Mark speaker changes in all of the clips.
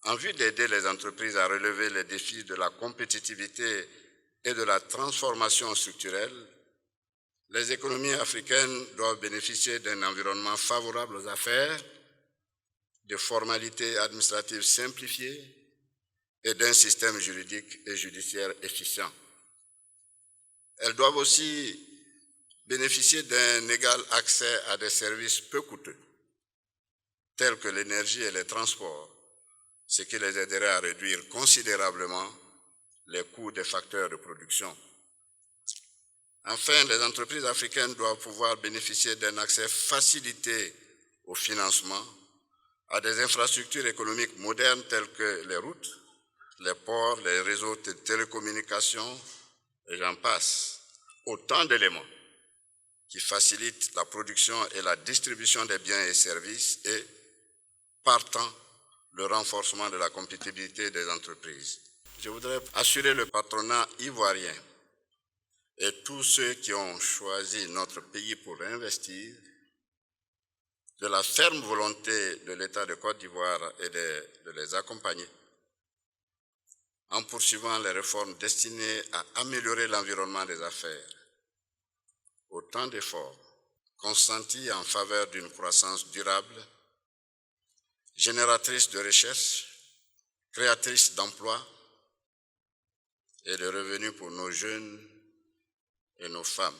Speaker 1: En vue d'aider les entreprises à relever les défis de la compétitivité et de la transformation structurelle, les économies africaines doivent bénéficier d'un environnement favorable aux affaires, de formalités administratives simplifiées et d'un système juridique et judiciaire efficient. Elles doivent aussi bénéficier d'un égal accès à des services peu coûteux, tels que l'énergie et les transports, ce qui les aiderait à réduire considérablement les coûts des facteurs de production. Enfin, les entreprises africaines doivent pouvoir bénéficier d'un accès facilité au financement, à des infrastructures économiques modernes telles que les routes, les ports, les réseaux de télécommunications, et j'en passe. Autant d'éléments qui facilitent la production et la distribution des biens et services et, partant, le renforcement de la compétitivité des entreprises. Je voudrais assurer le patronat ivoirien et tous ceux qui ont choisi notre pays pour investir de la ferme volonté de l'État de Côte d'Ivoire et de les accompagner en poursuivant les réformes destinées à améliorer l'environnement des affaires. Autant d'efforts consentis en faveur d'une croissance durable, génératrice de recherche, créatrice d'emplois et de revenus pour nos jeunes et nos femmes.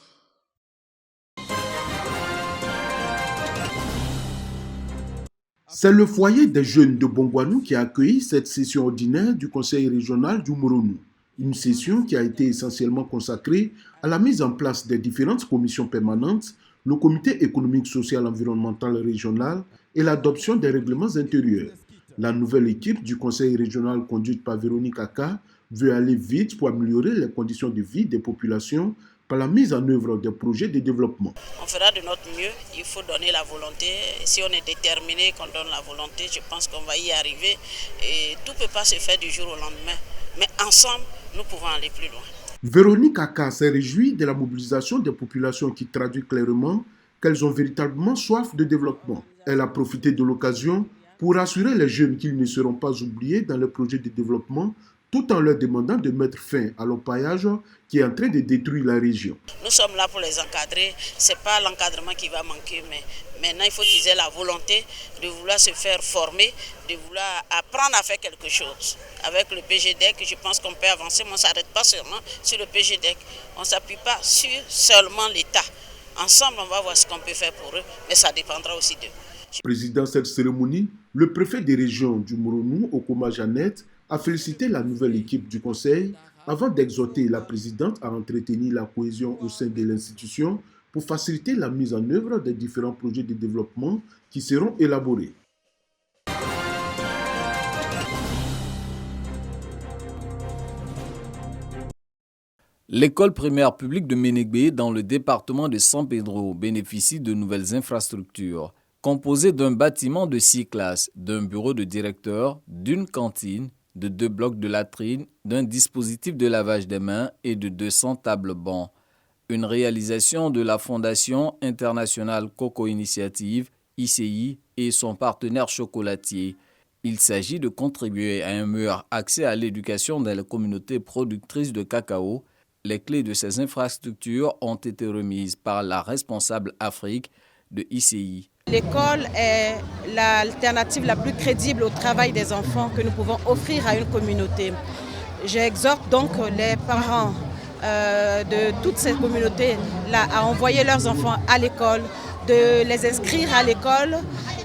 Speaker 2: C'est le foyer des jeunes de Bongouanou qui a accueilli cette session ordinaire du Conseil régional du Moronou. Une session qui a été essentiellement consacrée à la mise en place des différentes commissions permanentes, le comité économique, social, environnemental régional et l'adoption des règlements intérieurs. La nouvelle équipe du Conseil régional conduite par Véronique Aka veut aller vite pour améliorer les conditions de vie des populations par la mise en œuvre des projets de développement.
Speaker 3: On fera de notre mieux, il faut donner la volonté. Si on est déterminé, qu'on donne la volonté, je pense qu'on va y arriver. Et tout ne peut pas se faire du jour au lendemain. Mais ensemble, nous pouvons aller plus loin.
Speaker 2: Véronique Aka s'est réjouie de la mobilisation des populations qui traduit clairement qu'elles ont véritablement soif de développement. Elle a profité de l'occasion pour rassurer les jeunes qu'ils ne seront pas oubliés dans les projets de développement, tout en leur demandant de mettre fin à l'orpaillage qui est en train de détruire la région.
Speaker 3: Nous sommes là pour les encadrer. Ce n'est pas l'encadrement qui va manquer, mais maintenant il faut qu'ils aient la volonté de vouloir se faire former, de vouloir apprendre à faire quelque chose. Avec le PGDEC, je pense qu'on peut avancer, mais on ne s'arrête pas seulement sur le PGDEC. On ne s'appuie pas sur seulement l'État. Ensemble, on va voir ce qu'on peut faire pour eux, mais ça dépendra aussi d'eux.
Speaker 2: Président de cette cérémonie, le préfet des régions du Moronou, Okoma Jeannette, a félicité la nouvelle équipe du Conseil avant d'exhorter la présidente à entretenir la cohésion au sein de l'institution pour faciliter la mise en œuvre des différents projets de développement qui seront élaborés.
Speaker 4: L'école primaire publique de Ménégbé dans le département de San Pedro bénéficie de nouvelles infrastructures, composées d'un bâtiment de 6 classes, d'un bureau de directeur, d'une cantine, de 2 blocs de latrines, d'un dispositif de lavage des mains et de 200 tables-bancs. Une réalisation de la Fondation internationale Coco Initiative, ICI, et son partenaire chocolatier. Il s'agit de contribuer à un meilleur accès à l'éducation dans les communautés productrices de cacao. Les clés de ces infrastructures ont été remises par la responsable Afrique de ICI.
Speaker 5: L'école est l'alternative la plus crédible au travail des enfants que nous pouvons offrir à une communauté. J'exhorte donc les parents de toutes ces communautés-là à envoyer leurs enfants à l'école, de les inscrire à l'école,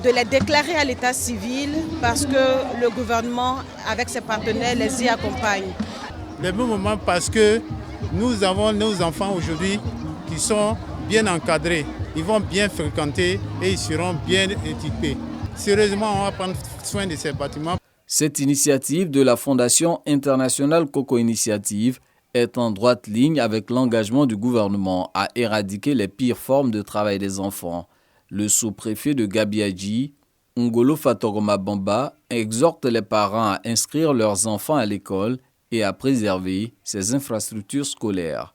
Speaker 5: de les déclarer à l'état civil parce que le gouvernement, avec ses partenaires, les y accompagne.
Speaker 6: Le bon moment parce que nous avons nos enfants aujourd'hui qui sont bien encadrés. Ils vont bien fréquenter et ils seront bien équipés. Sérieusement, on va prendre soin de ces bâtiments.
Speaker 4: Cette initiative de la Fondation internationale Coco Initiative est en droite ligne avec l'engagement du gouvernement à éradiquer les pires formes de travail des enfants. Le sous-préfet de Gabiadji, Ngolo Fatoroma Bamba, exhorte les parents à inscrire leurs enfants à l'école et à préserver ces infrastructures scolaires.